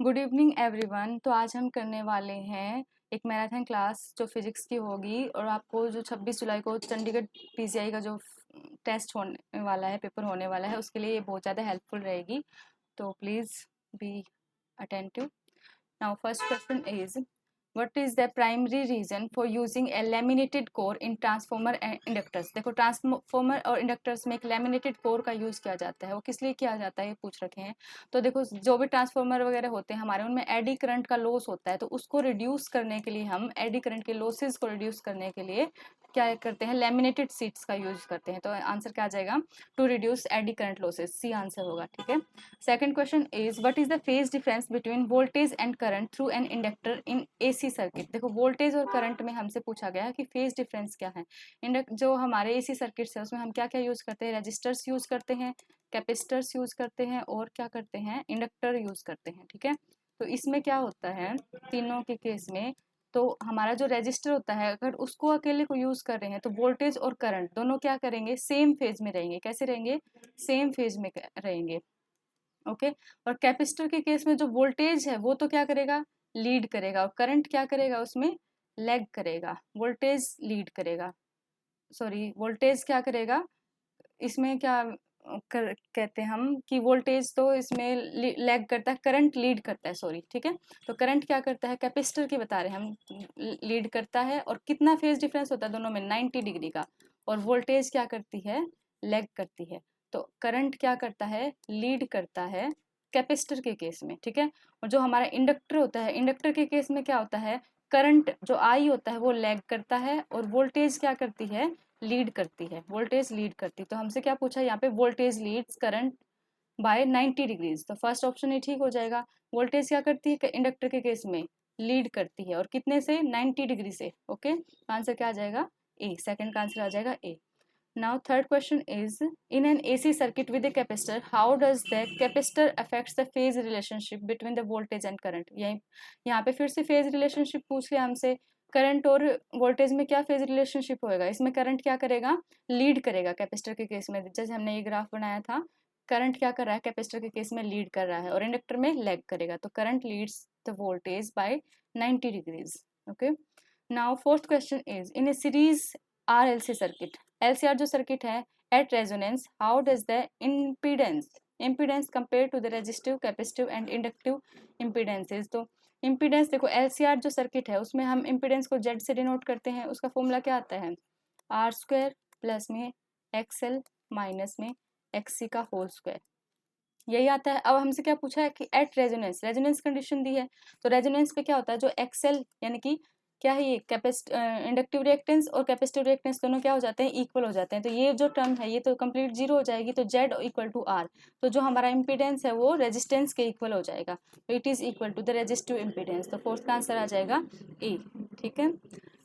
Good evening everyone. तो आज हम करने वाले हैं एक मैराथन क्लास जो फिजिक्स की होगी और आपको जो 26 जुलाई को चंडीगढ़ पीजीआई का जो टेस्ट होने वाला है, पेपर होने वाला है, उसके लिए ये बहुत ज़्यादा हेल्पफुल रहेगी। तो please be attentive. Now first question is what is the primary reason for using a laminated core in transformer and inductors। देखो ट्रांसफॉर्मर और इंडक्टर्स में एक लैमिनेटेड कोर का यूज किया जाता है, वो किस लिए किया जाता है ये पूछ रखे हैं। तो देखो जो भी ट्रांसफॉर्मर वगैरह होते हैं हमारे, उनमें एडी करंट का लॉस होता है, तो उसको रिड्यूस करने के लिए, हम एडी करंट के लॉसेस को रिड्यूस करने के लिए क्या करते हैं, लैमिनेटेड शीट्स का यूज करते हैं। तो आंसर क्या आ जाएगा, to reduce eddy current losses, C answer होगा। ठीक है। Second question is what is the phase difference between voltage and current through an inductor in AC circuit. देखो वोल्टेज और करंट में हमसे पूछा गया है कि फेज डिफरेंस क्या है। जो हमारे एसी सर्किट्स है उसमें हम क्या क्या यूज करते हैं, रेजिस्टर्स यूज करते हैं, कैपेसिटर्स यूज करते हैं और क्या करते हैं, इंडक्टर यूज करते हैं। ठीक है। तो इसमें क्या होता है, तीनों के केस में तो हमारा जो रेजिस्टर होता है, अगर उसको अकेले को यूज कर रहे हैं तो वोल्टेज और करंट दोनों क्या करेंगे, सेम फेज में रहेंगे। कैसे रहेंगे, सेम फेज में रहेंगे। ओके। और कैपेसिटर के केस में जो वोल्टेज है वो तो क्या करेगा, लीड करेगा, और करंट क्या करेगा, उसमें लैग करेगा। वोल्टेज लीड करेगा, सॉरी वोल्टेज क्या करेगा, इसमें क्या कहते हैं हम कि वोल्टेज तो इसमें लैग करता है, करंट लीड करता है, सॉरी। ठीक है। तो करंट क्या करता है, कैपेसिटर की बता रहे हैं हम, लीड करता है। और कितना फेज डिफरेंस होता है दोनों में, 90 डिग्री का। और वोल्टेज क्या करती है, लैग करती है। तो करंट क्या करता है, लीड करता है कैपेसिटर के केस में। ठीक है। और जो हमारा इंडक्टर होता है, इंडक्टर के केस में क्या होता है, करंट जो आई होता है वो लैग करता है और वोल्टेज क्या करती है, लीड करती है, वोल्टेज लीड करती है। तो हमसे क्या पूछा यहाँ पे, voltage leads current by 90 degrees. तो फर्स्ट ऑप्शन ही ठीक हो जाएगा। वोल्टेज क्या करती है इंडक्टर के केस में, लीड करती है, और कितने से, 90 डिग्री से। ओके। आंसर क्या आ जाएगा, ए। सेकंड का आंसर आ जाएगा ए। Now third question is in an AC circuit with a capacitor, how does the capacitor affects the phase relationship between the voltage and current। यही यहाँ पे फिर से phase relationship पूछ लिया हमसे। करंट और वोल्टेज में क्या फेज रिलेशनशिप होएगा, इसमें करंट क्या करेगा, लीड करेगा। कैपेसिटर के केस में जैसे हमने ये ग्राफ बनाया था, करंट क्या कर रहा है, कैपेसिटर के केस में लीड कर रहा है, और इंडक्टर में लैग करेगा। तो current leads the voltage by 90 degrees. Okay. Now fourth question is in a series RLC circuit, LCR जो सर्किट है, at resonance how does the impedance compare to the resistive, capacitive and inductive impedances. तो impedance देखो, LCR जो circuit है उसमें हम impedance को Z से डिनोट करते हैं। उसका फॉर्मूला क्या आता है, R² प्लस में XL माइनस में XC का होल स्क्वायर, यही आता है। अब हमसे क्या पूछा है कि एट रेजोनेंस, रेजोनेंस कंडीशन दी है। तो रेजोनेंस पे क्या होता है, जो XL यानी कि क्या है, ये इंडक्टिव रिएक्टेंस और कैपेसिटिव रिएक्टेंस दोनों क्या हो जाते हैं, इक्वल हो जाते हैं। तो ये जो टर्म है ये तो कंप्लीट जीरो हो जाएगी। तो Z इक्वल टू R, तो जो हमारा इम्पीडेंस है वो रेजिस्टेंस के इक्वल हो जाएगा। तो it is equal to the resistive impedance. तो फोर्थ का आंसर आ जाएगा ए। ठीक है।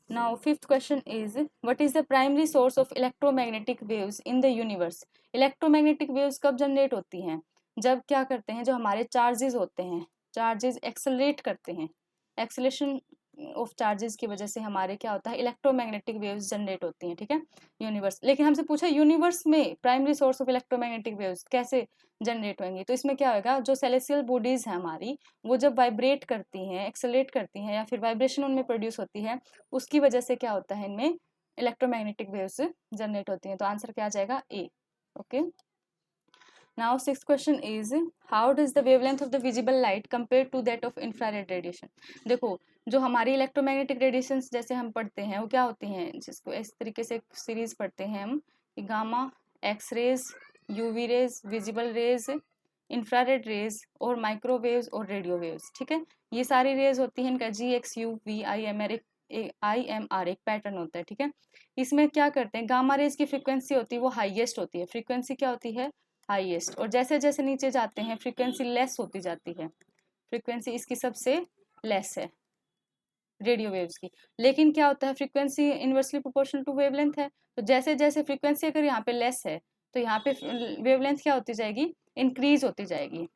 Now fifth question is what is the primary source of electromagnetic waves in the universe. Electromagnetic waves कब जनरेट होती हैं, जब क्या करते हैं, जो हमारे चार्जेस होते हैं, चार्जेस एक्सेलरेट करते हैं, एक्सेलेशन ऑफ चार्जेस की वजह से हमारे क्या होता है, इलेक्ट्रोमैग्नेटिक वेव्स जनरेट होती हैं। ठीक है। यूनिवर्स, लेकिन हमसे पूछा यूनिवर्स में primary source of electromagnetic waves कैसे जनरेट होंगी। तो इसमें क्या होगा, जो सेलेस्टियल बॉडीज है हमारी, वो जब वाइब्रेट करती हैं, एक्सेलरेट करती हैं, या फिर वाइब्रेशन उनमें प्रोड्यूस होती है, उसकी वजह से क्या होता है, इनमें इलेक्ट्रोमैग्नेटिक वेव्स जनरेट होती हैं। तो आंसर क्या आ जाएगा, ए। Okay. Now sixth question is how does the wavelength of the visible light compare to that of infrared radiation। देखो जो हमारी इलेक्ट्रोमैग्नेटिक रेडिएशंस जैसे हम पढ़ते हैं वो क्या होती हैं, जिसको इस तरीके से सीरीज पढ़ते हैं हम, gamma, X rays, UV rays, visible rays, infrared rays और माइक्रोवेव्स और रेडियो वेव्स। ठीक है। ये सारी रेज होती हैं, इनका GX, UV, IMR एक पैटर्न होता है। ठीक है। इसमें क्या करते हैं, गामा रेज की फ्रीक्वेंसी होती है वो हाईएस्ट होती है, फ्रीक्वेंसी क्या होती है, हाईएस्ट। और जैसे जैसे नीचे जाते हैं फ्रीक्वेंसी लेस होती जाती है, फ्रीक्वेंसी इसकी सबसे लेस है रेडियो वेव्स की। लेकिन क्या होता है, frequency inversely proportional to wavelength है। तो जैसे जैसे फ्रीक्वेंसी अगर यहाँ पे लेस है तो यहाँ पे वेवलेंथ क्या होती जाएगी, इंक्रीज होती जाएगी।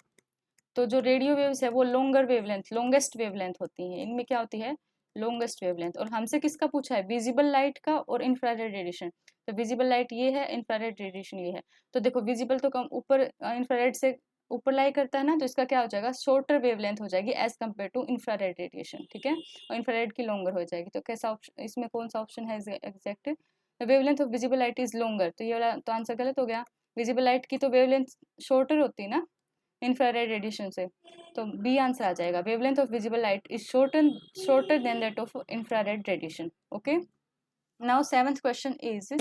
तो जो रेडियो वेव्स है वो लॉन्गर वेवलेंथ, लॉन्गेस्ट वेवलेंथ होती हैं, इनमें क्या होती है, लॉन्गेस्ट वेवलेंथ। और हमसे किसका पूछा है, विजिबल लाइट का और इंफ्रारेड रेडिएशन। तो विजिबल लाइट ये है, इंफ्रारेड रेडिएशन ये है। तो देखो विजिबल तो कम ऊपर, इंफ्रारेड से ऊपर लाई करता है ना, तो इसका क्या हो जाएगा, शॉर्टर वेवलेंथ हो जाएगी as compare to infrared radiation, ठीक है, और इंफ्रारेड की लॉन्गर हो जाएगी। तो कैसा ऑप्शन, इसमें कौन सा ऑप्शन है exact, wavelength of visible light is longer, तो ये वाला तो आंसर गलत हो गया। विजिबल लाइट की तो वेवलेंथ शॉर्टर होती है ना इंफ्रारेड रेडिएशन से, तो बी आंसर आ जाएगा, wavelength of visible light is shorter than that of infrared radiation. Okay, now seventh question is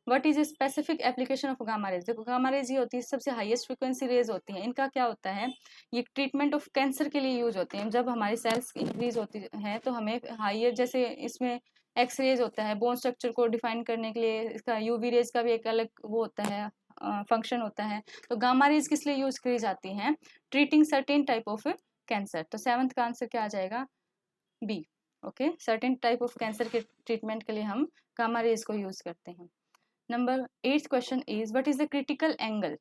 what is a specific application of gamma rays. देखो गामा रेज ये होती है सबसे हाईएस्ट फ्रीक्वेंसी रेज होती हैं, इनका क्या होता है, ये ट्रीटमेंट ऑफ कैंसर के लिए यूज होती हैं। जब हमारी सेल्स इंक्रीज होती हैं तो हमें हाइयर, जैसे इसमें एक्स रेज होता है बोन स्ट्रक्चर को डिफाइन करने के लिए, इसका यूवी रेज का भी एक अलग वो होता है, फंक्शन होता है। तो गामा रेज किस लिए यूज करी जाती हैं, treating certain type of cancer. तो सेवंथ का आंसर क्या आ जाएगा, B. Okay, certain type of cancer के ट्रीटमेंट के लिए हम गामा रेज को यूज करते हैं। Number 8th question is what is the critical angle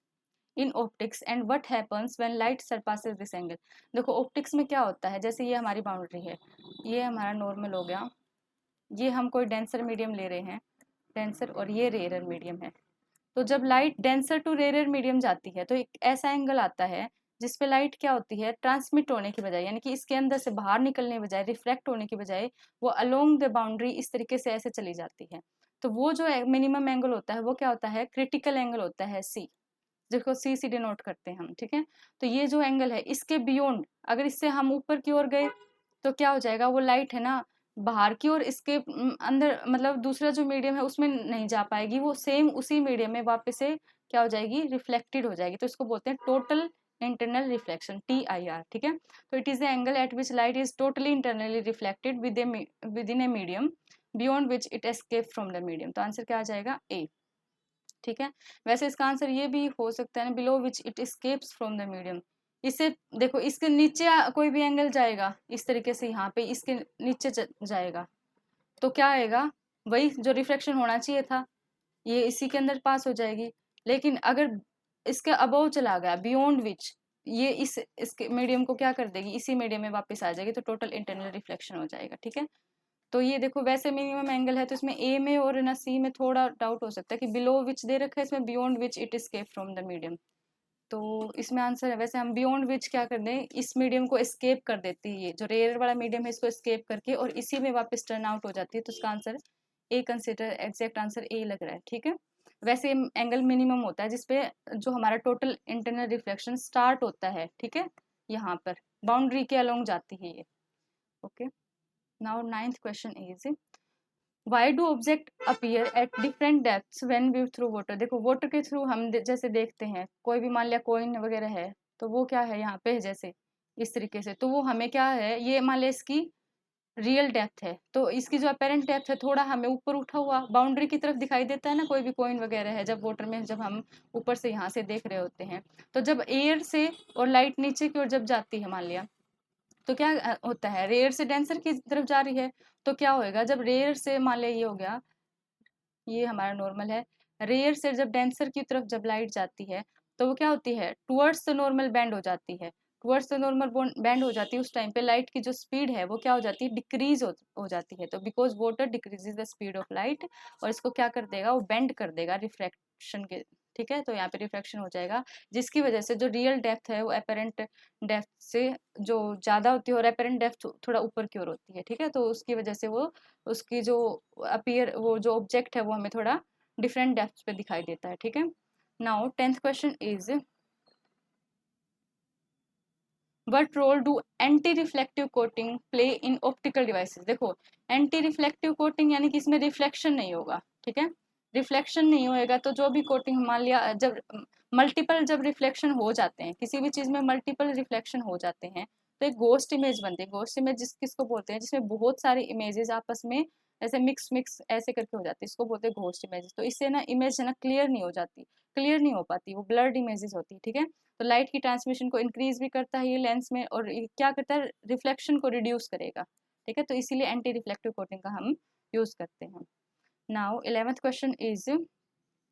in optics and what happens when light surpasses this angle. देखो ऑप्टिक्स में क्या होता है, जैसे ये हमारी बाउंड्री है, ये हमारा नॉर्मल हो गया, ये हम कोई डेंसर मीडियम ले रहे हैं, डेंसर, और ये रेयर मीडियम है। तो जब light denser to rare medium जाती है तो एक ऐसा एंगल आता है जिसपे लाइट क्या होती है, ट्रांसमिट होने की बजाय, यानी कि इसके अंदर से बाहर निकलने की बजाय, रिफ्लेक्ट होने की बजाय, वो अलोंग द बाउंड्री इस तरीके से ऐसे चली जाती है। तो वो जो मिनिमम एंगल होता है वो क्या होता है, क्रिटिकल एंगल होता है, सी, जिसको सी सी डिनोट करते हैं हम, ठीक है। तो ये जो एंगल है इसके बियॉन्ड, अगर इससे हम ऊपर की ओर गए तो क्या हो जाएगा, वो लाइट है ना बाहर की ओर, इसके अंदर मतलब दूसरा जो मीडियम है उसमें नहीं जा पाएगी, वो सेम उसी मीडियम में वापस से क्या हो जाएगी, रिफ्लेक्टेड हो जाएगी। तो इसको बोलते हैं टोटल इंटरनल रिफ्लेक्शन, TIR, ठीक है। तो it is the angle eight which light is totally internally reflected with in a medium beyond which it escape from the medium. तो आंसर क्या आ जाएगा, ए, ठीक है। वैसे इसका आंसर ये भी हो सकता है ना, below which it escapes from the medium. इससे देखो इसके नीचे कोई भी एंगल जाएगा इस तरीके से, यहाँ पे इसके नीचे जाएगा तो क्या आएगा, वही जो रिफ्लेक्शन होना चाहिए था, ये इसी के अंदर पास हो जाएगी। लेकिन अगर इसके अबव चला गया, बियॉन्ड विच, ये इसके मीडियम को क्या कर देगी, इसी मीडियम में वापस आ जाएगी, तो टोटल इंटरनल रिफ्लेक्शन हो जाएगा, ठीक है। तो ये देखो वैसे मिनिमम एंगल है, तो इसमें ए में और ना सी में थोड़ा डाउट हो सकता है कि बिलो विच दे रखा है, इसमें beyond which it escape from the medium. तो इसमें आंसर है, वैसे हम बियॉन्ड विच क्या कर दें, इस मीडियम को एस्केप कर देती है, ये जो रेयर वाला मीडियम है इसको एस्केप करके और इसी में वापस टर्न आउट हो जाती है। तो इसका answer A consider, exact answer A लग रहा है, ठीक है। वैसे एंगल मिनिमम होता है जिसपे जो हमारा टोटल इंटरनल रिफ्लेक्शन स्टार्ट होता है, ठीक है, यहाँ पर बाउंड्री के अलोंग जाती है ये। Okay, now 9th question is why do object appear at different depths when view through water. देखो वाटर के थ्रू हम जैसे देखते हैं, कोई भी मान लिया कॉइन वगैरह है तो वो क्या है यहाँ पे जैसे इस तरीके से, तो वो हमें क्या है, ये मान लिया इसकी रियल डेप्थ है, तो इसकी जो अपेरेंट डेप्थ है थोड़ा हमें ऊपर उठा हुआ बाउंड्री की तरफ दिखाई देता है ना, कोई भी कॉइन वगैरह है जब वाटर में, जब हम ऊपर से यहाँ से देख रहे होते हैं। तो जब एयर से और लाइट नीचे की ओर जब जाती है मान लिया, तो क्या होता है, रेयर से डेंसर की तरफ जा रही है, तो क्या होएगा, जब रेयर से मान लिया ये हो गया, ये हमारा नॉर्मल है, रेयर से जब डेंसर की तरफ जब लाइट जाती है तो वो क्या होती है, टुवर्ड्स द नॉर्मल बैंड हो जाती है, टुवर्ड्स द नॉर्मल बैंड हो जाती है। उस टाइम पे लाइट की जो स्पीड है वो क्या हो जाती है, डिक्रीज हो जाती है। तो because water decreases the speed of light, और इसको क्या कर देगा, वो बेंड कर देगा रिफ्रैक्शन के, ठीक है। तो यहाँ पे रिफ्रैक्शन हो जाएगा, जिसकी वजह से जो रियल डेप्थ है वो अपेरेंट डेप्थ से जो ज़्यादा होती है, और अपेरेंट डेप्थ थोड़ा ऊपर की ओर होती है, ठीक है। तो उसकी वजह से वो उसकी जो अपीयर, वो जो ऑब्जेक्ट है वो हमें थोड़ा डिफरेंट डेप्थ पे दिखाई देता है, ठीक है। Now 10th question is what role do anti reflective coating play in optical devices. देखो एंटी रिफ्लेक्टिव कोटिंग यानी कि इसमें रिफ्लेक्शन नहीं होगा, ठीक है, रिफ्लेक्शन नहीं होएगा। तो जो भी कोटिंग मान लिया, जब मल्टीपल जब रिफ्लेक्शन हो जाते हैं, किसी भी चीज में मल्टीपल रिफ्लेक्शन हो जाते हैं तो एक गोस्ट इमेज बनती है। गोस्ट इमेज किसको बोलते हैं, जिसमें बहुत सारे इमेजेस आपस में ऐसे मिक्स मिक्स ऐसे करके हो जाती है, इसको बोलते हैं घोस्ट इमेजेस। तो इससे ना इमेज है ना क्लियर नहीं हो जाती, क्लियर नहीं हो पाती, वो ब्लर्ड इमेजेस होती है, ठीक है। तो लाइट की ट्रांसमिशन को इंक्रीज भी करता है ये लेंस में, और ये क्या करता है, रिफ्लेक्शन को रिड्यूस करेगा, ठीक है। तो इसीलिए एंटी रिफ्लेक्टिव कोटिंग का हम यूज करते हैं। Now 11th question is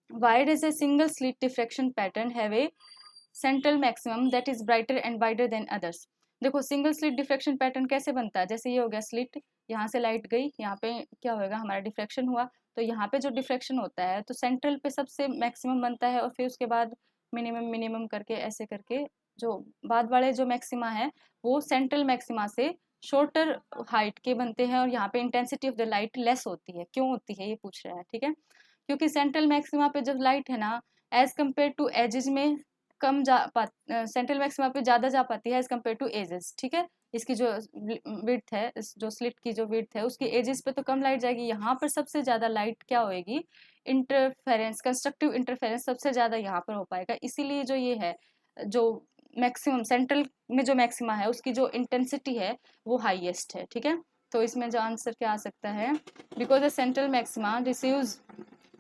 why does a single slit diffraction pattern have a central maximum that is brighter and wider than others। देखो सिंगल स्लिट डिफ्रेक्शन पैटर्न कैसे बनता है, जैसे ये हो गया स्लिट, यहाँ से लाइट गई, यहाँ पे क्या होएगा, हमारा डिफ्रेक्शन हुआ, तो यहाँ पे जो डिफ्रेक्शन होता है तो सेंट्रल पे सबसे मैक्सिमम बनता है, और फिर उसके बाद मिनिमम मिनिमम करके ऐसे करके जो बाद वाले जो मैक्सिमा है वो सेंट्रल मैक्सिमा से शॉर्टर हाइट के बनते हैं, और यहाँ पे intensity of the light less होती है। क्यों होती है ये पूछ रहा है, ठीक है। क्योंकि सेंट्रल मैक्सिमा पे जब लाइट है ना, एज कम्पेयर टू एजेस में कम जा पा, सेंट्रल मैक्सिमा पे ज़्यादा जा पाती है एज कम्पेयर टू एजेस, ठीक है। इसकी जो विड्थ है, जो स्लिट की जो विड्थ है उसकी एजेस पे तो कम लाइट जाएगी, यहाँ पर सबसे ज़्यादा लाइट क्या होएगी, इंटरफेरेंस, कंस्ट्रक्टिव इंटरफेरेंस सबसे ज़्यादा यहाँ पर हो पाएगा। इसीलिए जो ये है, जो मैक्सिमम सेंट्रल में जो मैक्सिमा है उसकी जो इंटेंसिटी है वो हाईएस्ट है, ठीक है। तो इसमें जो आंसर क्या आ सकता है, because the central maxima receives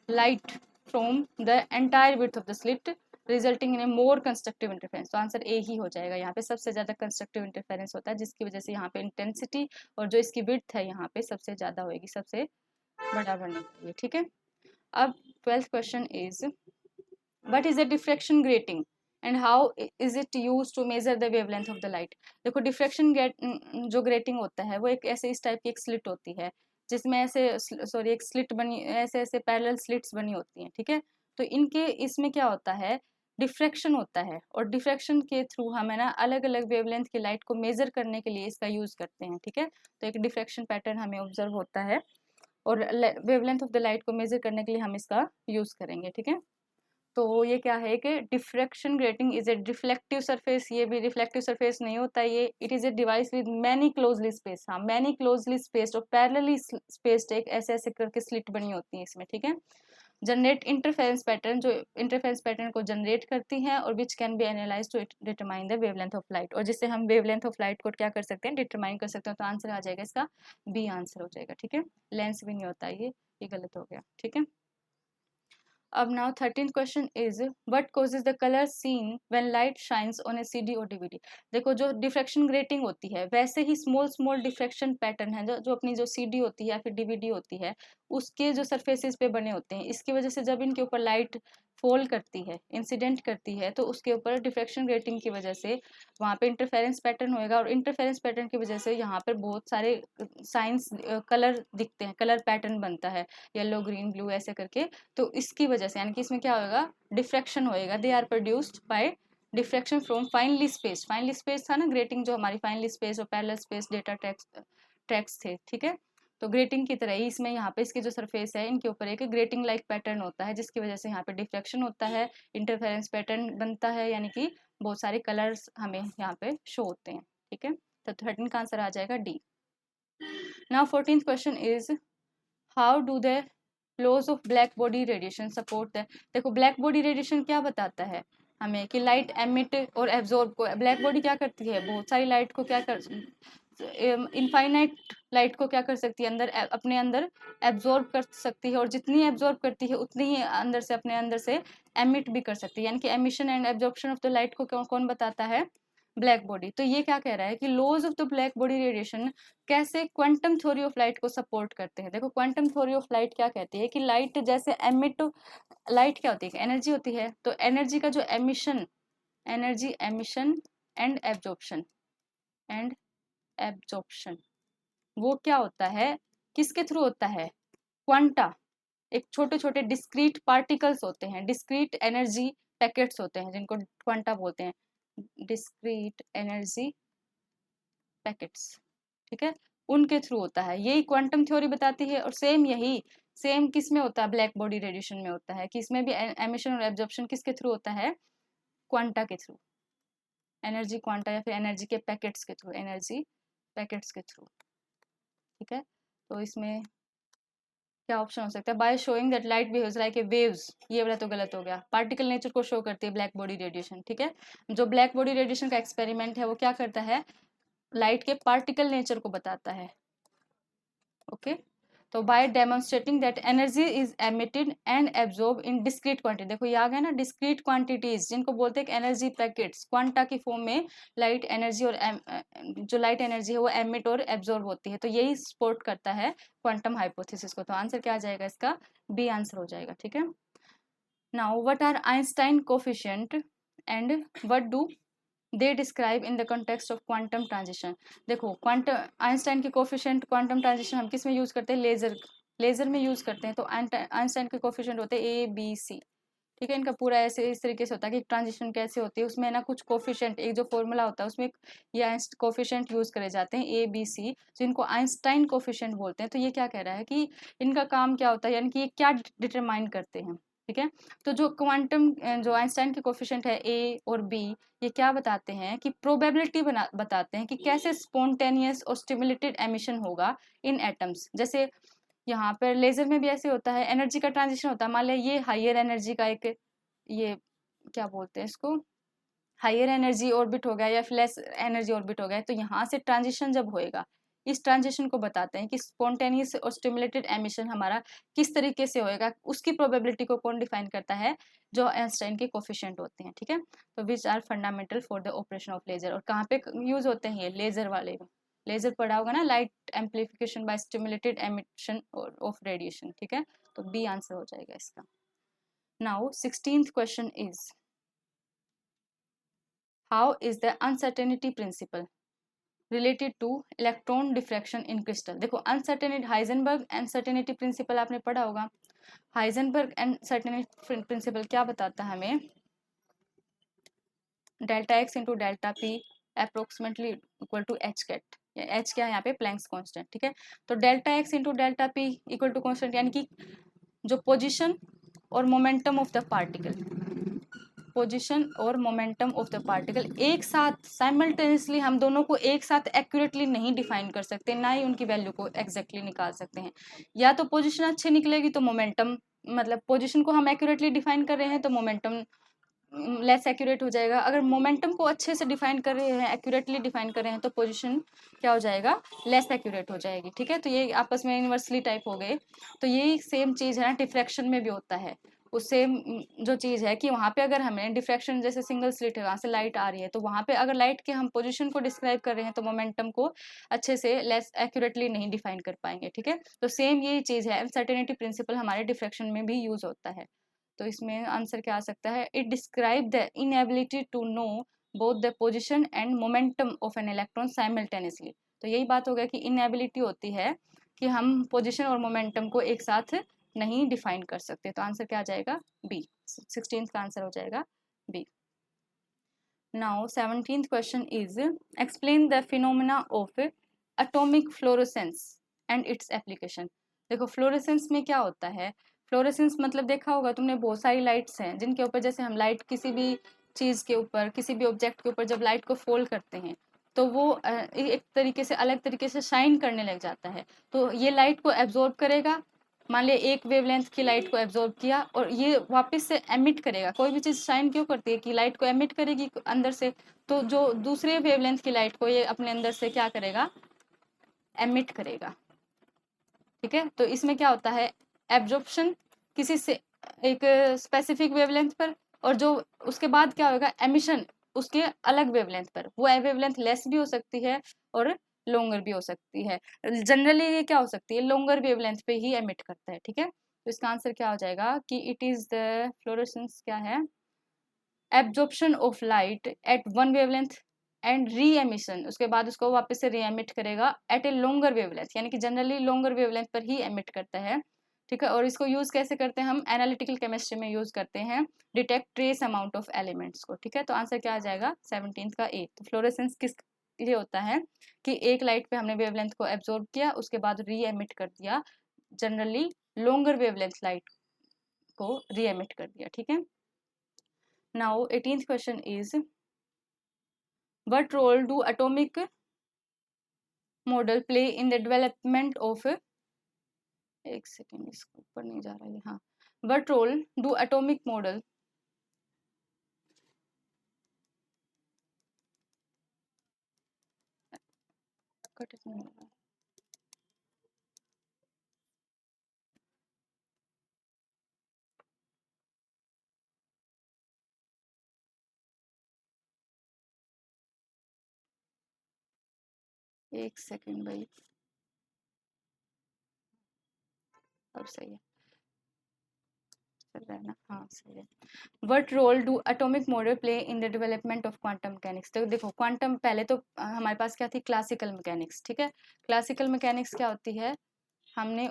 light from the entire width of the slit resulting in a more constructive interference। तो आंसर ए ही हो जाएगा। यहाँ पे सबसे ज़्यादा कंस्ट्रक्टिव इंटरफेरेंस होता है, जिसकी वजह से यहाँ पे इंटेंसिटी और जो इसकी विड्थ है यहाँ पे सबसे ज़्यादा होएगी, सबसे बड़ा बनने चाहिए, ठीक है। अब 12th question is what is the diffraction grating and how is it use to measure the wavelength of the light. देखो डिफ्रैक्शन जो ग्रेटिंग होता है वो एक ऐसे इस टाइप की एक स्लिट होती है, जिसमें ऐसे सॉरी एक स्लिट बनी, ऐसे ऐसे पैरेलल स्लिट्स बनी होती हैं, ठीक है। तो इनके इसमें क्या होता है, डिफ्रैक्शन होता है, और डिफ्रैक्शन के थ्रू हमें ना अलग अलग वेवलेंथ की लाइट को मेजर करने के लिए इसका यूज करते हैं, ठीक है। तो एक डिफ्रैक्शन पैटर्न हमें ऑब्जर्व होता है और वेवलेंथ ऑफ द लाइट को मेजर करने के लिए हम इसका यूज करेंगे, ठीक है। तो ये क्या है कि diffraction grating is a reflective surface. ये भी रिफ्लेक्टिव सरफेस नहीं होता ये, it is a device with many closely space, हाँ मैनी क्लोजली स्पेस्ड और पैरेलली स्पेस्ड एक ऐसे ऐसे करके स्लिट बनी होती है इसमें, ठीक है। जनरेट इंटरफेरेंस पैटर्न, जो इंटरफेरेंस पैटर्न को जनरेट करती हैं और which can be analyze to determine the wavelength of light, और जिससे हम वेवलेंथ ऑफ लाइट को क्या कर सकते हैं, डिटरमाइन कर सकते हैं। तो आंसर आ जाएगा इसका बी आंसर हो जाएगा, ठीक है। लेंस भी नहीं होता ये गलत हो गया, ठीक है। अब now 13th question is what causes the colour seen when light shines on a CD और डीवीडी। देखो जो डिफ्रैक्शन ग्रेटिंग होती है वैसे ही स्मॉल स्मॉल डिफ्रैक्शन पैटर्न है जो अपनी जो सीडी होती है या फिर डीवीडी होती है उसके जो सरफेसेस पे बने होते हैं। इसकी वजह से जब इनके ऊपर लाइट फॉल करती है, इंसिडेंट करती है, तो उसके ऊपर डिफ्रैक्शन ग्रेटिंग की वजह से वहाँ पे इंटरफेरेंस पैटर्न होएगा, और इंटरफेरेंस पैटर्न की वजह से यहाँ पर बहुत सारे साइंस कलर दिखते हैं, कलर पैटर्न बनता है येलो ग्रीन ब्लू ऐसे करके। तो इसकी वजह से यानी कि इसमें क्या होगा, डिफ्रैक्शन होएगा। They are produced by diffraction from finely space, finely space था ना ग्रेटिंग, जो हमारी फाइनली स्पेस और पैरेलल स्पेस डेटा ट्रैक्स थे, ठीक है। तो ग्रेटिंग की तरह ही इसमें यहाँ पे इसकी जो सरफेस है इनके ऊपर एक ग्रेटिंग लाइक पैटर्न होता है, जिसकी वजह से यहाँ पे डिफ्रैक्शन होता है, इंटरफेरेंस पैटर्न बनता है, यानी कि बहुत सारे कलर्स हमें यहाँ पे शो होते हैं, ठीक है। तो 13 का आंसर आ जाएगा D. Now 14th question is how do the flows of black body radiation support the. देखो ब्लैक बॉडी रेडिएशन क्या बताता है हमें कि लाइट एमिट और एब्जॉर्ब को, ब्लैक बॉडी क्या करती है, बहुत सारी लाइट को क्या कर, इनफाइनाइट लाइट को क्या कर सकती है, अंदर अपने अंदर एब्जॉर्ब कर सकती है, और जितनी एब्जॉर्ब करती है उतनी ही अंदर से अपने अंदर से एमिट भी कर सकती है। यानी कि emission and absorption of the light को कौन बताता है, ब्लैक बॉडी। तो ये क्या कह रहा है कि laws of the black body radiation कैसे क्वांटम थ्योरी ऑफ लाइट को सपोर्ट करते हैं। देखो क्वांटम थ्योरी ऑफ लाइट क्या कहती है कि लाइट जैसे एमिट, लाइट क्या होती है, एनर्जी होती है, तो एनर्जी का जो emission, energy emission and absorption वो क्या होता है, किसके थ्रू होता है, क्वांटा, एक छोटे छोटे डिस्क्रीट पार्टिकल्स होते हैं, डिस्क्रीट एनर्जी पैकेट्स होते हैं जिनको क्वांटा बोलते हैं, डिस्क्रीट एनर्जी पैकेट्स, ठीक है, उनके थ्रू होता है। यही क्वांटम थ्योरी बताती है, और सेम किस में होता है, ब्लैक बॉडी रेडिएशन में होता है, कि इसमें भी एमिशन और एब्जॉर्प्शन किसके थ्रू होता है, क्वांटा के थ्रू, एनर्जी क्वांटा या फिर एनर्जी के पैकेट्स के थ्रू, एनर्जी पैकेट्स के थ्रू, ठीक है। तो इसमें क्या ऑप्शन हो सकता है, by showing that light behaves like a waves, ये वाला तो गलत हो गया, पार्टिकल नेचर को शो करती है ब्लैक बॉडी रेडिएशन, ठीक है। जो ब्लैक बॉडी रेडिएशन का एक्सपेरिमेंट है वो क्या करता है, लाइट के पार्टिकल नेचर को बताता है, ओके। तो by demonstrating that energy is emitted and absorb in discrete quantity, देखो ये आ गया ना, डिस्क्रीट क्वांटिटीज जिनको बोलते हैं एनर्जी पैकेट्स, क्वांटा की फॉर्म में लाइट एनर्जी और जो लाइट एनर्जी है वो एमिट और एब्जॉर्ब होती है। तो यही सपोर्ट करता है क्वांटम हाइपोथेसिस को। तो आंसर क्या आ जाएगा इसका, बी आंसर हो जाएगा, ठीक है। Now what are Einstein coefficient and what do they describe in the context of quantum transition. देखो क्वांटम आइंस्टाइन के कोफिशिएंट क्वांटम ट्रांजिशन हम किस में यूज करते हैं, लेजर में यूज करते हैं। तो आइंस्टाइन के कोफिशिएंट होते हैं ए बी सी, ठीक है। इनका पूरा ऐसे इस तरीके से होता है कि ट्रांजिशन कैसे होती है, उसमें ना कुछ कोफिशिएंट, एक जो फॉर्मूला होता है उसमें ये कोफिशिएंट यूज करे जाते हैं ए बी सी, जिनको आइंस्टाइन कोफिशिएंट बोलते हैं। तो ये क्या कह रहा है कि इनका काम क्या होता है, यानी कि ये क्या डिटरमाइन करते हैं। ठीक है। तो जो क्वांटम जो आइंस्टाइन के कोफिशिएंट है ए और बी, ये क्या बताते हैं कि प्रोबेबिलिटी बताते हैं कि कैसे स्पॉन्टेनियस और स्टिमुलेटेड एमिशन होगा इन एटम्स। जैसे यहाँ पर लेजर में भी ऐसे होता है, एनर्जी का ट्रांजिशन होता है। मान लिया ये हायर एनर्जी का एक, ये क्या बोलते हैं इसको, हायर एनर्जी ऑर्बिट हो गया या फिर लेस एनर्जी ऑर्बिट हो गया, तो यहाँ से ट्रांजिशन जब होएगा, इस ट्रांजिशन को बताते हैं कि स्पॉन्टेनियस और स्टिमुलेटेड एमिशन हमारा किस तरीके से होएगा। उसकी प्रोबेबिलिटी को कौन डिफाइन करता है, जो आइंस्टाइन के कोफिशिएंट होते हैं। ठीक है। तो which are fundamental for the operation of laser. और कहाँ पे यूज होते हैं ये, लेजर वाले, लेजर पढ़ा होगा ना, light amplification by stimulated emission of radiation. ठीक है। तो बी आंसर हो जाएगा इसका। Now 16th question is, how is the uncertainty principle related two electron diffraction in crystal. देखो अनसर्टेनिटी, हाइजेनबर्ग अनसर्टेनिटी प्रिंसिपल आपने पढ़ा होगा। हाइजेनबर्ग अनसर्टेनिटी प्रिंसिपल क्या बताता है हमें, delta X into delta P approximately equal to H cat. H क्या है यहाँ पे, प्लैंक्स कांस्टेंट। ठीक है। तो delta X into delta P equal to constant, यानी कि जो पोजीशन और momentum of the particle, position और मोमेंटम ऑफ द पार्टिकल एक साथ साइमल्टेनियसली, हम दोनों को एक साथ एक्यूरेटली नहीं डिफाइन कर सकते, ना ही उनकी वैल्यू को एग्जैक्टली निकाल सकते हैं। या तो पोजीशन अच्छी निकलेगी तो मोमेंटम, मतलब पोजीशन को हम एक्यूरेटली डिफाइन कर रहे हैं तो मोमेंटम लेस एक्यूरेट हो जाएगा। अगर मोमेंटम को अच्छे से डिफाइन कर रहे हैं, एक्यूरेटली डिफाइन कर रहे हैं, तो पोजीशन क्या हो जाएगा, लेस एक्यूरेट हो जाएगी। ठीक है। तो ये आपस में यूनिवर्सली टाइप हो गए। तो ये सेम चीज़ है ना, डिफ्रैक्शन में भी होता है। उस सेम जो चीज़ है कि वहाँ पे अगर हमें डिफ्रैक्शन, जैसे सिंगल स्लिट है, वहाँ से लाइट आ रही है, तो वहाँ पे अगर लाइट के हम पोजीशन को डिस्क्राइब कर रहे हैं तो मोमेंटम को अच्छे से लेस एक्यूरेटली नहीं डिफाइन कर पाएंगे। ठीक है। तो सेम यही चीज़ है, अनसर्टेनिटी प्रिंसिपल हमारे डिफ्रैक्शन में भी यूज होता है। तो इसमें आंसर क्या आ सकता है, it describe the inability to know both the position and momentum of an electron simultaneously. तो यही बात हो गया कि इनएबिलिटी होती है कि हम पोजिशन और मोमेंटम को एक साथ नहीं डिफाइन कर सकते। तो आंसर क्या आ जाएगा, बी। 16th का आंसर हो जाएगा B. Now 17th question is, explain the phenomena of atomic fluorescence and its application. देखो फ्लोरोसेंस में क्या होता है, फ्लोरोसेंस मतलब देखा होगा तुमने, बहुत सारी लाइट्स हैं जिनके ऊपर, जैसे हम लाइट किसी भी चीज़ के ऊपर, किसी भी ऑब्जेक्ट के ऊपर जब लाइट को फोल्ड करते हैं तो वो एक तरीके से, अलग तरीके से शाइन करने लग जाता है। तो ये लाइट को एब्जॉर्ब करेगा, मान लिया एक वेवलेंथ की लाइट को एब्जॉर्ब किया और ये वापस से एमिट करेगा। कोई भी चीज़ शाइन क्यों करती है, कि लाइट को एमिट करेगी अंदर से, तो जो दूसरे वेवलेंथ की लाइट को ये अपने अंदर से क्या करेगा, एमिट करेगा। ठीक है। तो इसमें क्या होता है, एब्जॉर्प्शन किसी से एक स्पेसिफिक वेवलेंथ पर, और जो उसके बाद क्या होगा, एमिशन उसके अलग वेवलेंथ पर। वो वेवलेंथ लेस भी हो सकती है और लॉन्गर भी हो सकती है। जनरली ये क्या हो सकती है, लॉन्गर वेवलेंथ पे ही एमिट करता है। ठीक है। तो इसका आंसर क्या हो जाएगा कि इट इज द फ्लोरेसेंस क्या है, absorption of light at one wavelength and re emission, उसके बाद उसको वापस से री एमिट करेगा एट ए लॉन्गर वेवलेंथ, यानी कि जनरली लॉन्गर वेवलेंथ पर ही एमिट करता है। ठीक है। और इसको यूज कैसे करते हैं, हम एनालिटिकल केमिस्ट्री में यूज करते हैं, detect trace amount of elements को। ठीक है। तो आंसर क्या आ जाएगा 17th का ए। तो फ्लोरेसेंस किस लिए होता है कि एक लाइट पे हमने वेवलेंथ को एब्जॉर्ब किया, उसके बाद री एमिट कर दिया, जनरली लॉन्गर वेवलेंथ लाइट को री एमिट कर दिया। ठीक है। Now 18th question is, what role do atomic model play in the development of, एक सेकेंड इसको ऊपर नहीं जा रहा है, हाँ, what role do atomic model cut नहीं हो रहा है। एक सेकेंड भाई, अब सही है, चल रहा है ना, हाँ सही है। What role do atomic model play in the development of quantum mechanics. तो देखो क्वांटम, पहले तो हमारे पास क्या थी, क्लासिकल मैकेनिक्स। ठीक है। क्लासिकल मैकेनिक्स क्या होती है, हमने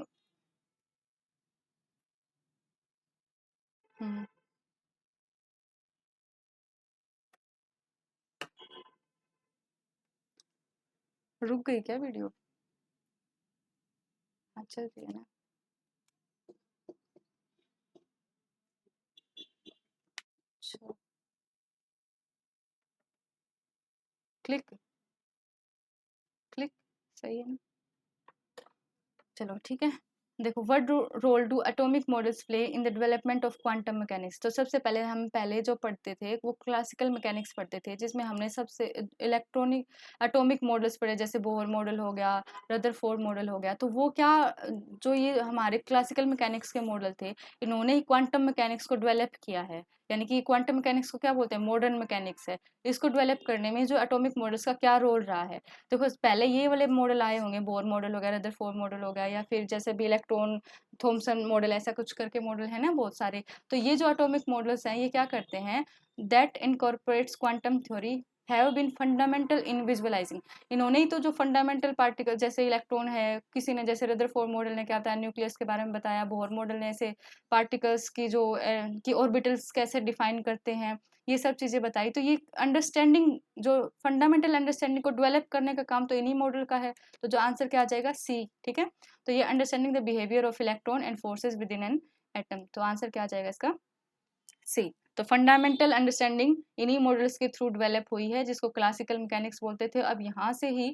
रुक गई क्या वीडियो? अच्छा रही है ना। अच्छा, क्लिक क्लिक, सही है ना। चलो ठीक है। देखो, what role do atomic models play in the development of quantum mechanics. तो सबसे पहले हम पहले जो पढ़ते थे वो क्लासिकल मैकेनिक्स पढ़ते थे, जिसमें हमने सबसे इलेक्ट्रॉनिक एटॉमिक मॉडल्स पढ़े, जैसे बोहर मॉडल हो गया, रदरफोर्ड मॉडल हो गया। तो वो क्या, जो ये हमारे क्लासिकल मैकेनिक्स के मॉडल थे, इन्होंने ही क्वांटम मैकेनिक्स को डेवलप किया है। यानी कि क्वांटम मैकेनिक्स को क्या बोलते हैं, मॉडर्न मैकेनिक्स है। इसको डेवलप करने में जो एटॉमिक मॉडल्स का क्या रोल रहा है। देखो, पहले ये वाले मॉडल आए होंगे, बोर मॉडल हो गया, रदरफोर्ड मॉडल हो गया, या फिर जैसे भी इलेक्ट्रॉन थॉमसन मॉडल, ऐसा कुछ करके मॉडल है ना बहुत सारे। तो ये जो एटॉमिक मॉडल्स हैं, ये क्या करते हैं, that incorporates quantum theory have been fundamental in visualizing. इन्होंने ही तो जो फंडामेंटल पार्टिकल जैसे इलेक्ट्रॉन है, किसी ने जैसे रदरफोर्ड मॉडल ने क्या बताया, न्यूक्लियस के बारे में बताया, बोहर मॉडल ने ऐसे पार्टिकल्स की जो की ऑर्बिटल्स कैसे डिफाइन करते हैं, ये सब चीज़ें बताई। तो ये अंडरस्टैंडिंग, जो फंडामेंटल अंडरस्टैंडिंग को डेवलप करने का काम तो इन्हीं मॉडल का है। तो जो आंसर क्या आ जाएगा, सी। ठीक है। तो ये understanding the behaviour of electron and forces with in an atom, तो आंसर क्या आ जाएगा इसका, सी। तो फंडामेंटल अंडरस्टैंडिंग इन्हीं मॉडल्स के थ्रू डेवलप हुई है, जिसको क्लासिकल मैकेनिक्स बोलते थे। अब यहाँ से ही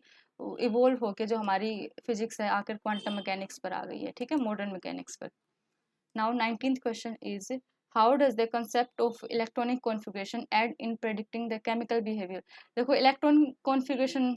इवोल्व होके जो हमारी फिजिक्स है, आकर क्वांटम मैकेनिक्स पर आ गई है। ठीक है, मॉडर्न मैकेनिक्स पर। Now 19th question is, how does the concept of electronic configuration aid in predicting the chemical behavior। देखो, इलेक्ट्रॉन कॉन्फ़िगरेशन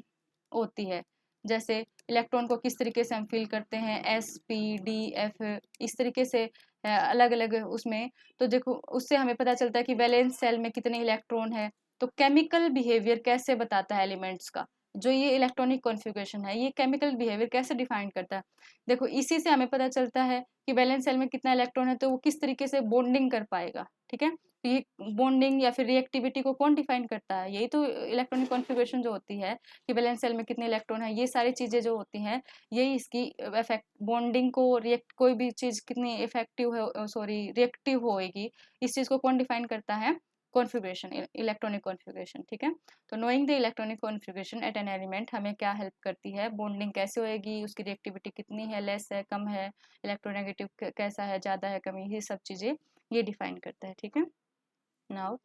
होती है, जैसे इलेक्ट्रॉन को किस तरीके से हम फील करते हैं, एस पी डी एफ, इस तरीके से अलग अलग उसमें। तो देखो, उससे हमें पता चलता है कि वैलेंस सेल में कितने इलेक्ट्रॉन है। तो केमिकल बिहेवियर कैसे बताता है एलिमेंट्स का, जो ये इलेक्ट्रॉनिक कॉन्फ़िगरेशन है, ये केमिकल बिहेवियर कैसे डिफाइन करता है। देखो, इसी से हमें पता चलता है कि वैलेंस सेल में कितना इलेक्ट्रॉन है, तो वो किस तरीके से बॉन्डिंग कर पाएगा। ठीक है, तो ये बॉन्डिंग या फिर रिएक्टिविटी को कौन डिफाइन करता है, यही तो इलेक्ट्रॉनिक कॉन्फ़िगरेशन जो होती है, कि वैलेंस सेल में कितने इलेक्ट्रॉन है, ये सारी चीजें जो होती हैं, यही इसकी इफेक्ट, बॉन्डिंग को, रिएक्ट, कोई भी चीज कितनी इफेक्टिव है, सॉरी रिएक्टिव होएगी, इस चीज को कौन डिफाइन करता है, कॉन्फ़िगरेशन, इलेक्ट्रॉनिक कॉन्फ़िगरेशन। ठीक है। तो knowing the electronic configuration at an element हमें क्या हेल्प करती है, बॉन्डिंग कैसे होएगी, उसकी रिएक्टिविटी कितनी है, लेस है, कम है, इलेक्ट्रोनेगेटिव कैसा है, ज़्यादा है, कमी, ये सब चीज़ें ये डिफाइन करता है। ठीक है। Now,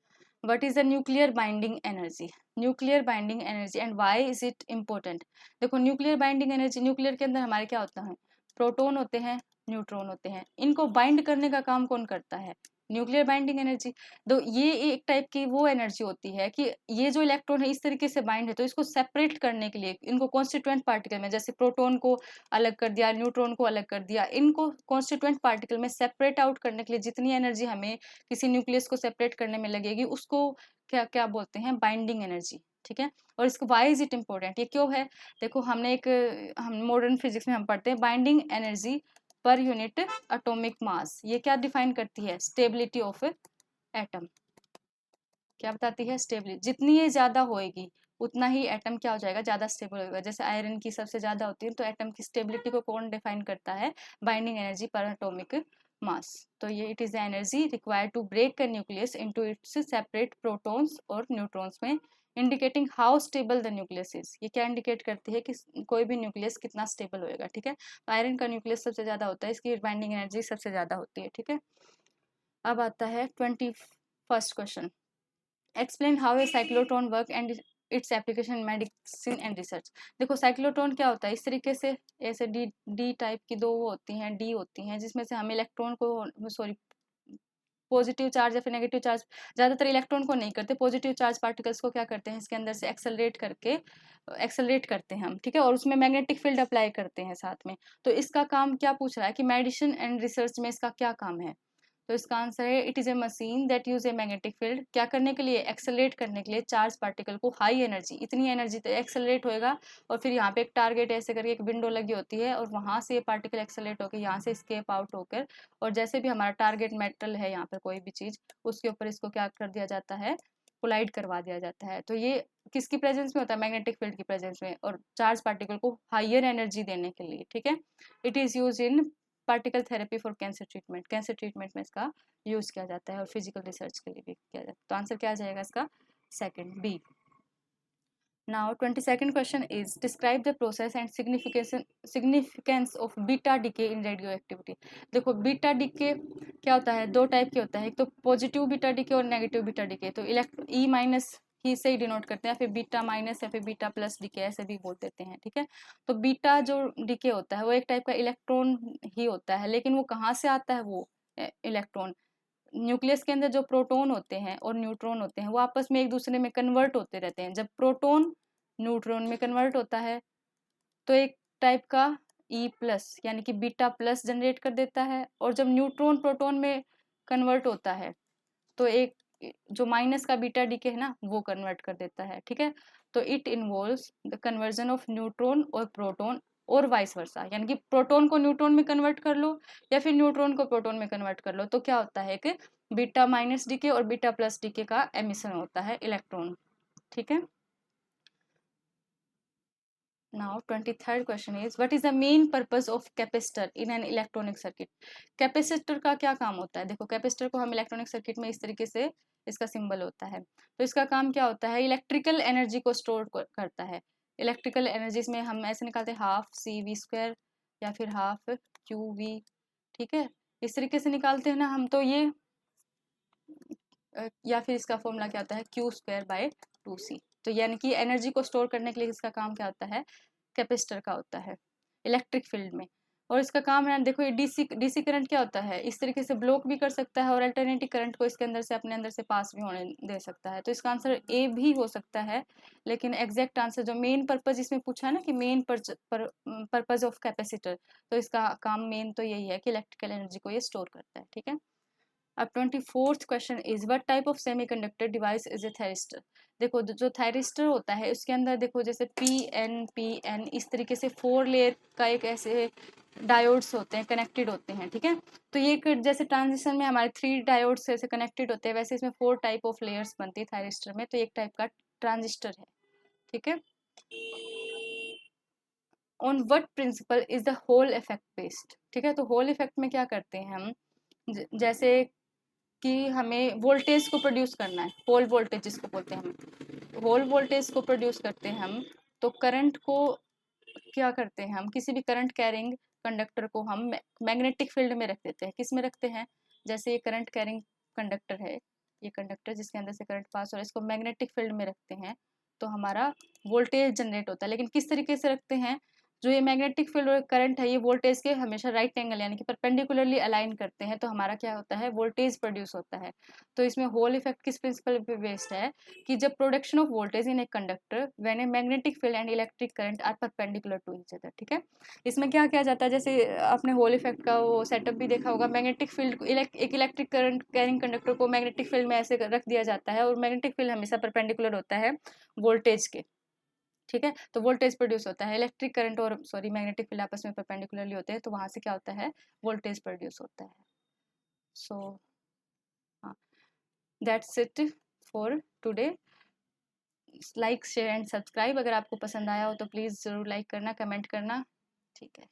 what is the nuclear binding energy, nuclear binding energy and why is it important. देखो, न्यूक्लियर बाइंडिंग एनर्जी, न्यूक्लियर के अंदर हमारे क्या होता है, प्रोटॉन होते हैं, न्यूट्रॉन होते हैं, इनको बाइंड करने का काम कौन करता है, न्यूक्लियर बाइंडिंग एनर्जी। तो ये एक टाइप की वो एनर्जी होती है कि ये जो इलेक्ट्रॉन है इस तरीके से बाइंड है, तो इसको सेपरेट करने के लिए इनको कॉन्स्टिट्यूएंट पार्टिकल में, जैसे प्रोटॉन को अलग कर दिया, न्यूट्रॉन को अलग कर दिया, इनको कॉन्स्टिट्यूएंट पार्टिकल में सेपरेट आउट करने के लिए जितनी एनर्जी हमें किसी न्यूक्लियस को सेपरेट करने में लगेगी, उसको क्या क्या बोलते हैं, बाइंडिंग एनर्जी। ठीक है। और इसको वाई इज इट इम्पोर्टेंट, ये क्यों है। देखो, हमने एक, हम मॉडर्न फिजिक्स में हम पढ़ते हैं binding energy per unit atomic mass, ये क्या डिफाइन करती है, स्टेबिलिटी ऑफ एटम। क्या बताती है, स्टेबिलिटी, जितनी ये ज्यादा होएगी उतना ही एटम क्या हो जाएगा, ज्यादा स्टेबल होगा। जैसे आयरन की सबसे ज्यादा होती है, तो एटम की स्टेबिलिटी को कौन डिफाइन करता है, बाइंडिंग एनर्जी पर एटॉमिक मास। तो ये it is the energy required to break a nucleus into its separate protons और न्यूट्रॉन्स में, indicating how stable the nucleus is. ये क्या इंडिकेट करती है कि कोई भी न्यूक्लियस कितना स्टेबल होएगा। ठीक है। तो आयरन का न्यूक्लियस सबसे ज्यादा होता है, इसकी बाइंडिंग एनर्जी सबसे ज्यादा होती है। ठीक है। अब आता है 21st question, explain how a cyclotron work and its application in medicine and research. देखो, साइक्लोट्रॉन क्या होता है, इस तरीके से ऐसे डी डी टाइप की दो वो होती हैं, डी होती हैं, जिसमें से हम इलेक्ट्रॉन को, सॉरी, पॉजिटिव चार्ज या फिर नेगेटिव चार्ज, ज़्यादातर इलेक्ट्रॉन को नहीं करते, पॉजिटिव चार्ज पार्टिकल्स को क्या करते हैं, इसके अंदर से एक्सेलरेट करके, एक्सेलरेट करते हैं हम। ठीक है। और उसमें मैग्नेटिक फील्ड अप्लाई करते हैं साथ में। तो इसका काम क्या पूछ रहा है कि मेडिसिन एंड रिसर्च में इसका क्या काम है। तो इसका आंसर है, it is a machine that use A magnetic field, क्या करने के लिए, एक्सेलरेट करने के लिए चार्ज पार्टिकल को, हाई एनर्जी, इतनी एनर्जी तक एक्सेलरेट होएगा। और फिर यहाँ पे एक टारगेट ऐसे करके एक विंडो लगी होती है, और वहां से ये पार्टिकल एक्सेलरेट होकर यहाँ से स्केप आउट होकर, और जैसे भी हमारा टारगेट मेटल है यहाँ पर कोई भी चीज, उसके ऊपर इसको क्या कर दिया जाता है, कोलाइड करवा दिया जाता है। तो ये किसकी प्रेजेंस में होता है, मैग्नेटिक फील्ड की प्रेजेंस में, और चार्ज पार्टिकल को हाइयर एनर्जी देने के लिए। ठीक है। It is use in particle therapy for cancer treatment, cancer treatment में इसका यूज किया जाता है, और फिजिकल रिसर्च के लिए भी किया जाता है। तो आंसर क्या आ जाएगा इसका, second, B. Now 22nd question is describe the process and significance of beta decay in radioactivity. देखो बीटा डिके क्या होता है, दो टाइप के होता है, एक तो पॉजिटिव बीटा डिके और नेगेटिव बीटा डिके। तो ई माइनस ही से ही डिनोट करते हैं, फिर बीटा माइनस या फिर बीटा प्लस डिके ऐसे भी बोल देते हैं, ठीक है। तो बीटा जो डिके होता है वो एक टाइप का इलेक्ट्रॉन ही होता है, लेकिन वो कहाँ से आता है, वो इलेक्ट्रॉन न्यूक्लियस के अंदर जो प्रोटॉन होते हैं और न्यूट्रॉन होते हैं वो आपस में एक दूसरे में कन्वर्ट होते रहते हैं। जब प्रोटॉन न्यूट्रॉन में कन्वर्ट होता है तो एक टाइप का ई प्लस यानी कि बीटा प्लस जनरेट कर देता है, और जब न्यूट्रॉन प्रोटॉन में कन्वर्ट होता है तो एक जो माइनस का बीटा डीके है ना वो कन्वर्ट कर देता है, ठीक है। तो it involves the conversion of neutron और प्रोटॉन और वाइस वर्सा, यानी कि प्रोटॉन को न्यूट्रॉन में कन्वर्ट कर लो या फिर न्यूट्रॉन को प्रोटॉन में कन्वर्ट कर लो, तो क्या होता है कि बीटा माइनस डीके और बीटा प्लस डीके का एमिशन होता है इलेक्ट्रॉन, ठीक है। Now 23rd question is what is the main purpose of capacitor in an electronic circuit? Capacitor का क्या काम होता है? देखो कैपेसिटर को हम इलेक्ट्रॉनिक सर्किट में इस तरीके से इसका सिंबल होता है, तो इसका काम क्या होता है, इलेक्ट्रिकल एनर्जी को स्टोर करता है। इलेक्ट्रिकल एनर्जी में हम ऐसे निकालते हैं हाफ सी वी स्क्वायर या फिर हाफ क्यू वी, ठीक है, इस तरीके से निकालते हैं ना हम। तो ये या फिर इसका फॉर्मूला क्या होता है, क्यू स्क्वायर बाय 2c। तो यानी कि एनर्जी को स्टोर करने के लिए इसका काम क्या होता है, कैपेसिटर का होता है इलेक्ट्रिक फील्ड में। और इसका काम है, देखो ये डीसी करंट क्या होता है, इस तरीके से ब्लॉक भी कर सकता है और अल्टरनेटिव करंट को इसके अंदर से अपने अंदर से पास भी होने दे सकता है। तो इसका आंसर ए भी हो सकता है, लेकिन एग्जैक्ट आंसर जो मेन पर्पज इसमें पूछा है ना कि मेन पर्पज ऑफ कैपेसिटर, तो इसका काम मेन तो यही है कि इलेक्ट्रिकल एनर्जी को ये स्टोर करता है, ठीक है। अब 24th question is what type of semiconductor device is a thyristor. देखो जो थायरिस्टर होता है उसके अंदर देखो जैसे पी एन इस तरीके से 4 लेयर का एक ऐसे डायोड्स होते हैं, कनेक्टेड होते हैं, ठीक है। तो ये एक जैसे ट्रांजिशन में हमारे 3 डायोड्स ऐसे कनेक्टेड होते हैं, वैसे इसमें 4 टाइप ऑफ लेयर्स बनती है थायरिस्टर में, तो एक टाइप का ट्रांजिस्टर है, ठीक है। On what principle is the Hall effect based, ठीक है। तो होल इफेक्ट में क्या करते हैं हम, जैसे कि हमें वोल्टेज को प्रोड्यूस करना है, होल वोल्टेज जिसको बोलते हैं हम, होल वोल्टेज को प्रोड्यूस करते हैं हम, तो करंट को क्या करते हैं हम, किसी भी करंट कैरिंग कंडक्टर को हम मैग्नेटिक फील्ड में रख देते हैं। किस में रखते हैं, जैसे ये करंट कैरिंग कंडक्टर है, ये कंडक्टर जिसके अंदर से करंट पास हो रहा है, इसको मैग्नेटिक फील्ड में रखते हैं तो हमारा वोल्टेज जनरेट होता है। लेकिन किस तरीके से रखते हैं, जो ये मैग्नेटिक फील्ड और करंट है ये वोल्टेज के हमेशा राइट एंगल यानी कि परपेंडिकुलरली अलाइन करते हैं, तो हमारा क्या होता है, वोल्टेज प्रोड्यूस होता है। तो इसमें होल इफेक्ट किस प्रिंसिपल पे बेस्ड है कि जब production of voltage in a conductor when a magnetic field and electric current are perpendicular to each other, ठीक है। इसमें क्या किया जाता है, जैसे आपने होल इफेक्ट का वो सेटअप भी देखा होगा, मैग्नेटिक फील्ड को एक इलेक्ट्रिक करंट कैरिंग कंडक्टर को मैग्नेटिक फील्ड में ऐसे रख दिया जाता है और मैग्नेटिक फील्ड हमेशा परपेंडिकुलर होता है वोल्टेज के, ठीक है। तो वोल्टेज प्रोड्यूस होता है, इलेक्ट्रिक करंट और मैग्नेटिक फील्ड आपस में परपेंडिकुलरली होते हैं, तो वहां से क्या होता है, वोल्टेज प्रोड्यूस होता है। सो हाँ, that's it for today. Like share and subscribe, अगर आपको पसंद आया हो तो प्लीज़ ज़रूर लाइक करना, कमेंट करना, ठीक है।